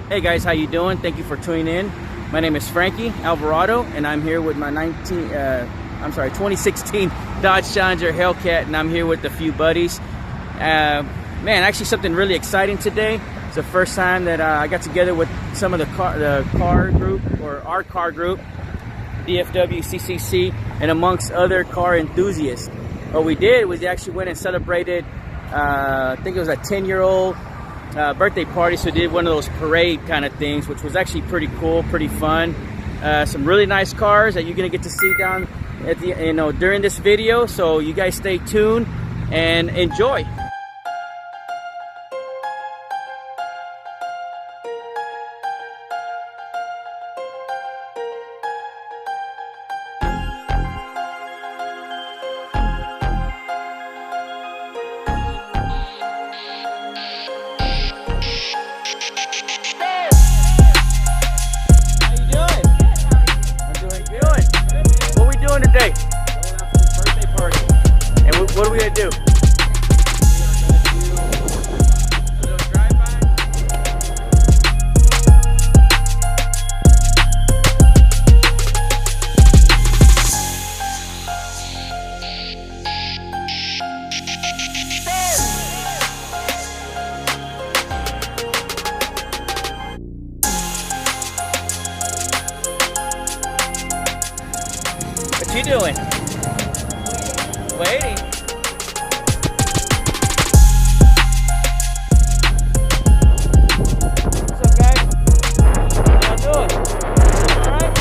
Hey guys, how you doing? Thank you for tuning in. My name is Frankie Alvarado, and I'm here with my 2016 Dodge Challenger Hellcat, and I'm here with a few buddies. Man, actually something really exciting today. It's the first time that I got together with some of the car group, or our car group, DFWCCC, and amongst other car enthusiasts. What we did was we actually went and celebrated, I think it was a 10-year-old birthday party. So we did one of those parade kind of things, which was actually pretty cool, pretty fun. Some really nice cars that you're gonna get to see down at the during this video. So you guys stay tuned and enjoy. Today, birthday party, and what are we gonna do? A little drive-by. What you doing? Waiting. What's up, guys? How y'all doing? All right?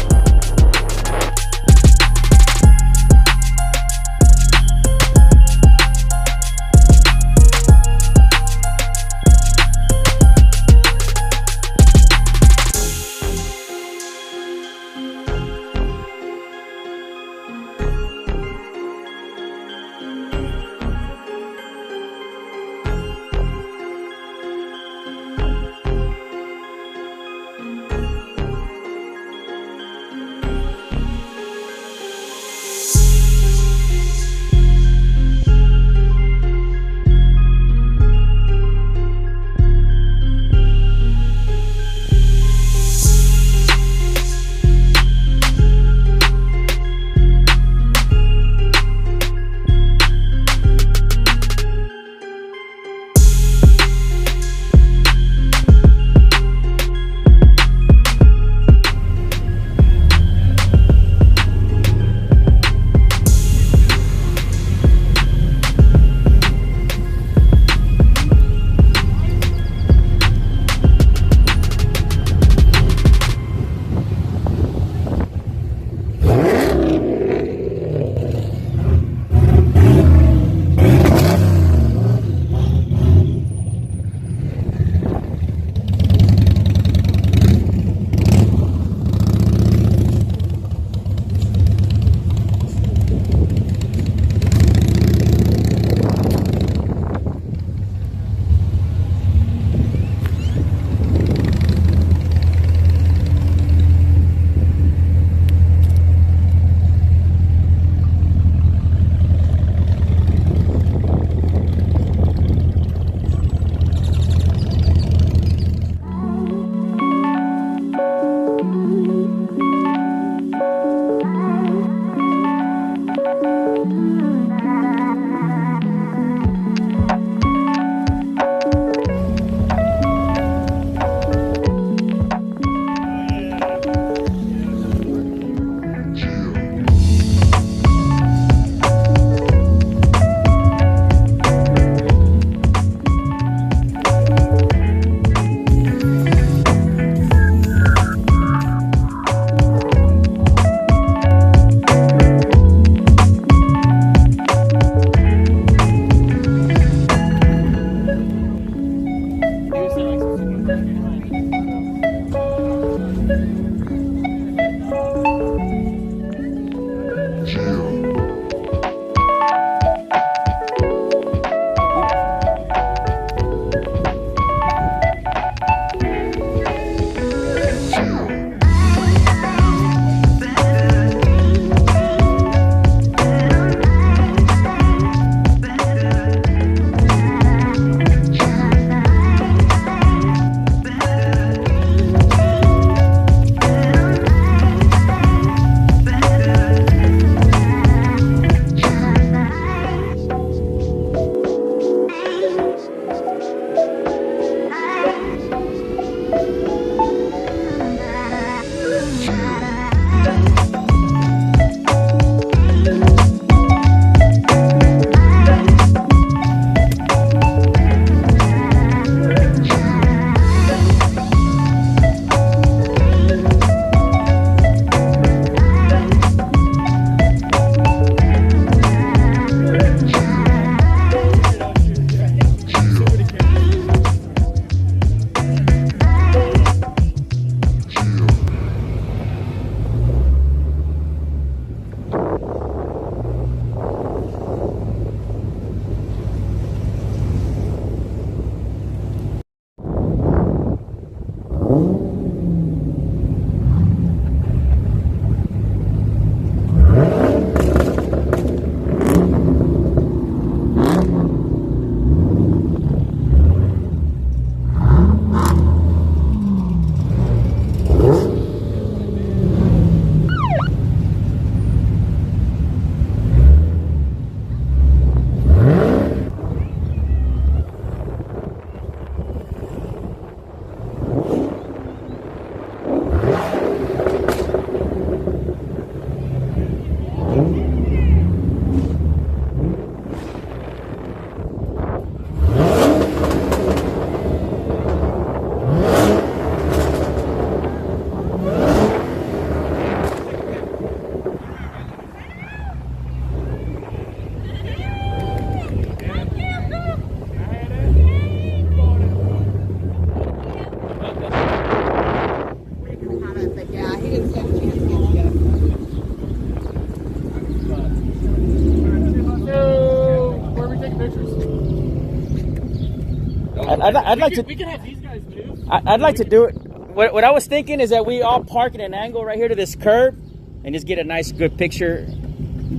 I'd like to. We can have these guys move. I'd like to do it. What I was thinking is that we all park at an angle right here to this curb, and just get a nice, good picture.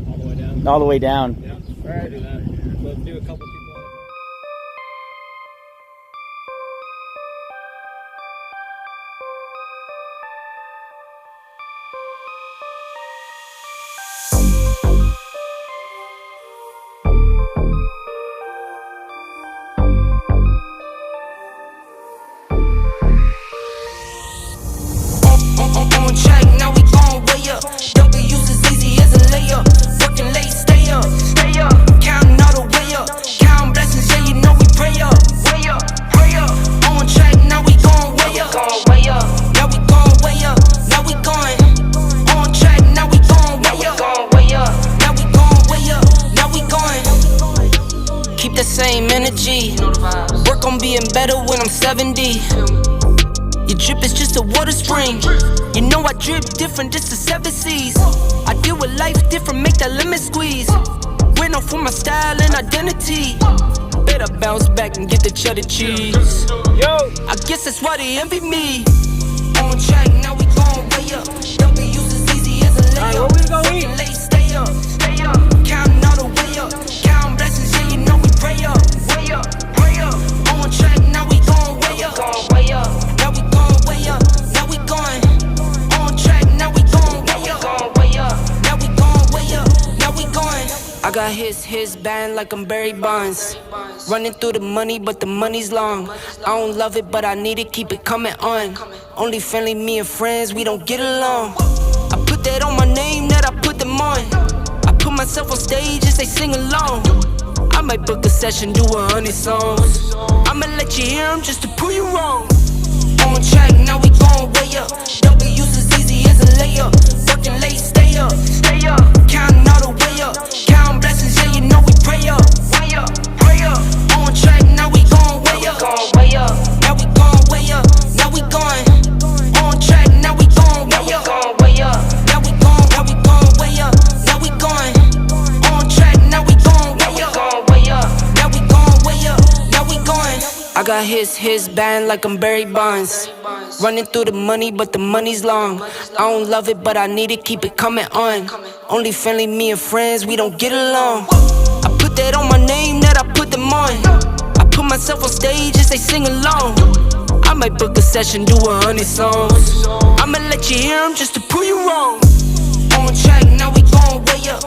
All the way down. All the way down. Yeah. All right. Do that. Let's do a couple people. On track, now we gon' way up. W's as easy as a layup. Working late, stay up. Counting all the way up. Counting blessings, yeah, you know we pray up. Pray up. On track, now we gon' way up. Now we gon' way up. Now we going. On track, now we gon' way up. Now we gon' way up. Now we going. Keep the same energy. Work on being better when I'm 70. Your drip is just a water spring. You know I drip different, just the 7 C's. I deal with life different, make that lemon squeeze. Went off for my style and identity. Better bounce back and get the cheddar cheese. I guess that's why they envy me. On track, now we gon' way up. W's as easy as a layup. Working late, stay up. Counting all the way up. Counting blessings, yeah, you know we pray up. Pray up. On track, now we gon' way up. Now we gon' way up. Now we going. On track, now we gon' way up. Now we gon' way up. Now we going. I got his band like I'm Barry Bonds. Running through the money, but the money's long. I don't love it, but I need it, keep it coming on. Only friendly, me and friends, we don't get along. I put that on my name, that I put them on. I put myself on stage as they sing along. I might book a session, do 100 songs. I'ma let you hear them just to prove you wrong. On track, now we gon' way up. W's as easy as a layup. Working late, stay up. Counting all the way up. Counting blessings, yeah, you know we pray up. Pray up. On track, now we gon' way up. Now we gon' way up. Now we going. On track, now we gon' way up. Now we gon' way up. Now we going. On track, now we gon' way up. Now we gon' way up. Now we going. I got his band like I'm Barry Bonds. Running through the money, but the money's long. I don't love it, but I need it, keep it coming on. Only friendly, me and friends, we don't get along. I put that on my name, that I put them on. I put myself on stage as they sing along. I might book a session, do 100 songs. I'ma let you hear them just to prove you wrong. On track, now we gon' way up.